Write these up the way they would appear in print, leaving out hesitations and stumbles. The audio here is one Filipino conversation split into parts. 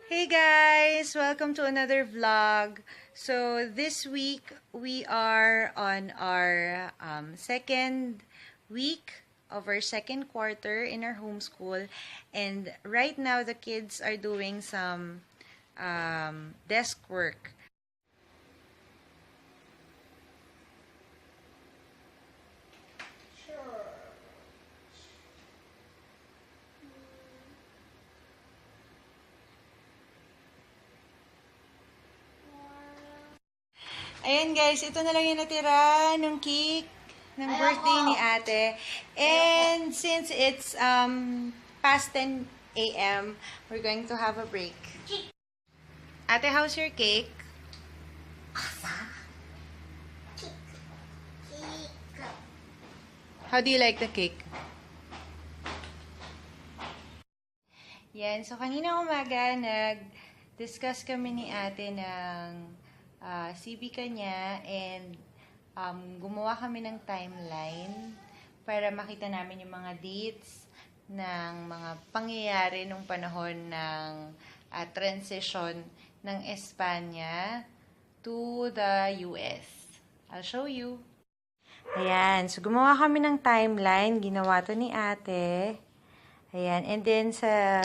Hey guys! Welcome to another vlog. So this week, we are on our second week of our second quarter in our homeschool. And right now, the kids are doing some desk work. Ayan guys, ito na lang yung natira ng cake ng birthday ni ate. And since it's past 10 a.m., we're going to have a break. Ate, how's your cake? How do you like the cake? Yan, so kanina umaga nag-discuss kami ni ate ng CB kanya and gumawa kami ng timeline para makita namin yung mga dates ng mga pangyayari nung panahon ng transition ng Espanya to the US. I'll show you. Ayan, so gumawa kami ng timeline, ginawa to ni ate. Ayan, and then sa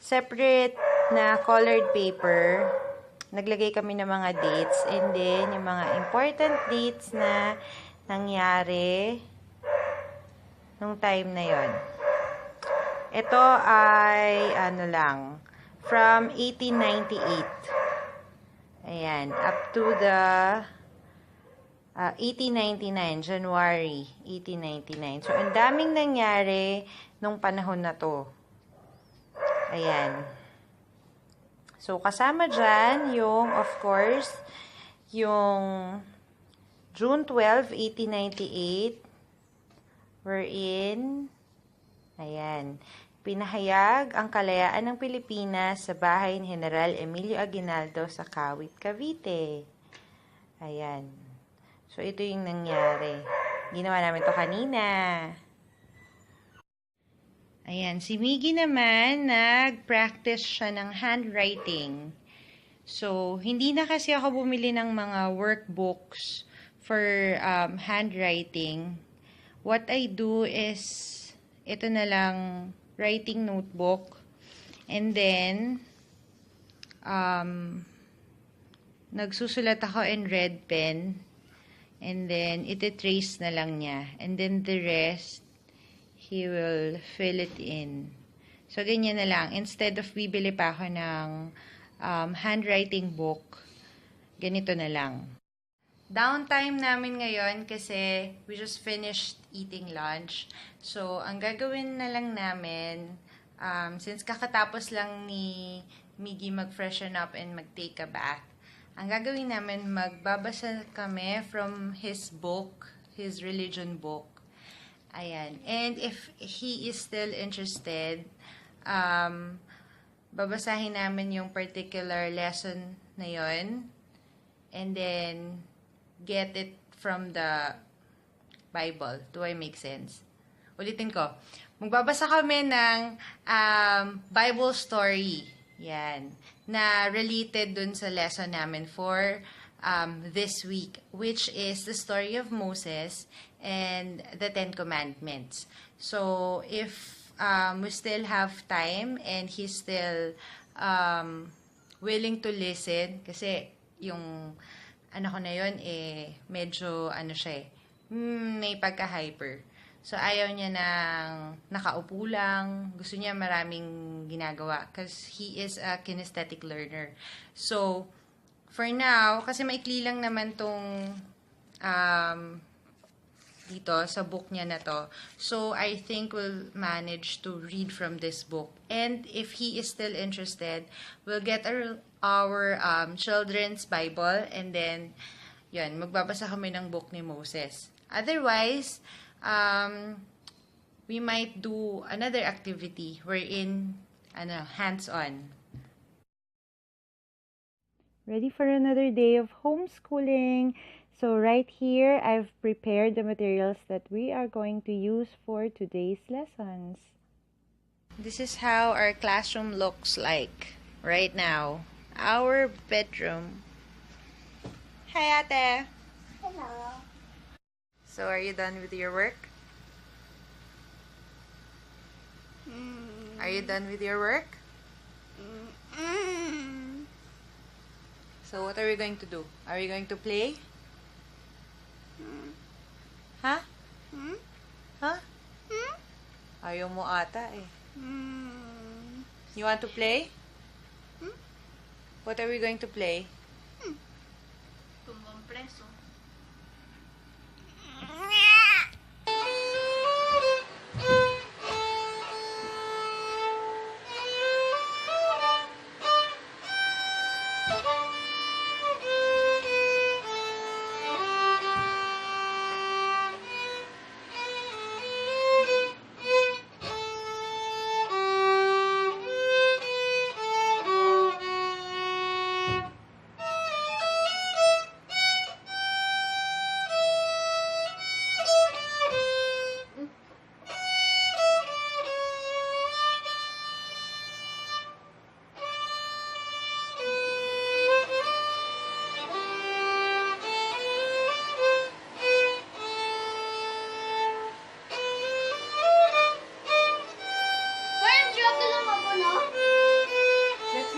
separate na colored paper, naglagay kami ng mga dates and then yung mga important dates na nangyari nung time na yon. Ito ay ano lang, from 1898. Ayan, up to the 1899, January 1899. So, ang daming nangyari nung panahon na to. Ayan. So, kasama dyan yung, of course, yung June 12, 1898, wherein, ayan, pinahayag ang kalayaan ng Pilipinas sa bahay ni General Emilio Aguinaldo sa Kawit, Cavite. Ayan. So, ito yung nangyari. Ginawa namin to kanina. Ayan, si Miggy naman, nag-practice siya ng handwriting. So, hindi na kasi ako bumili ng mga workbooks for handwriting. What I do is, ito na lang, writing notebook. And then, nagsusulat ako in red pen. And then, iti-trace na lang niya. And then, the rest, he will fill it in. So, ganyan na lang. Instead of bibili pa ako ng handwriting book, ganito na lang. Downtime namin ngayon kasi we just finished eating lunch. So, ang gagawin na lang namin, since kakatapos lang ni Miggy mag-freshen up and mag-take a bath, ang gagawin namin, magbabasa kami from his book, his religion book. Ayan. And if he is still interested, babasahin namin yung particular lesson na yon, and then get it from the Bible. Do I make sense? Ulitin ko. Magbabasa kami ng Bible story. Yan. Na related dun sa lesson namin for this week, which is the story of Moses and the Ten Commandments. So, if we still have time and he's still willing to listen, kasi yung ano ko na yun, medyo ano siya may pagka-hyper. So, ayaw niya ng nakaupo lang. Gusto niya maraming ginagawa because he is a kinesthetic learner. So, for now, kasi maikli lang naman tong dito sa book niya na to. So, I think we'll manage to read from this book. And if he is still interested, we'll get our children's Bible and then, yun, magbabasa kami ng book ni Moses. Otherwise, we might do another activity wherein hands-on. Ready for another day of homeschooling. So right here, I've prepared the materials that we are going to use for today's lessons. This is how our classroom looks like. right now. Our bedroom. Hi, Ate. Hello. So, are you done with your work? Are you done with your work? So, what are we going to do? Are we going to play? Huh? Huh? Ayaw mo ata eh. You want to play? What are we going to play? Tumbang preso. Let's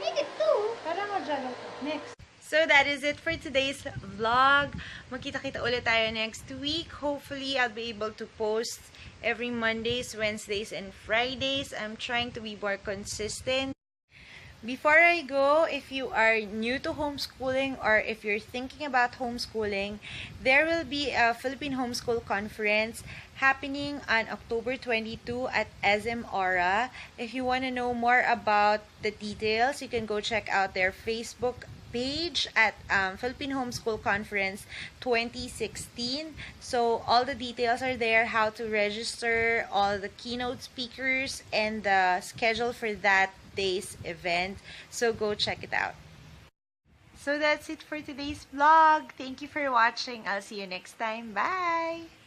make it two. Tara nga dyan. Next. So, that is it for today's vlog. Magkita-kita ulit tayo next week. Hopefully, I'll be able to post every Mondays, Wednesdays, and Fridays. I'm trying to be more consistent. Before I go, if you are new to homeschooling or if you're thinking about homeschooling, there will be a Philippine Homeschool Conference happening on October 22 at SM Aura. If you want to know more about the details, you can go check out their Facebook page at Philippine Homeschool Conference 2016. So all the details are there, how to register, all the keynote speakers, and the schedule for that day's event. So go check it out. So that's it for today's vlog. Thank you for watching. I'll see you next time. Bye!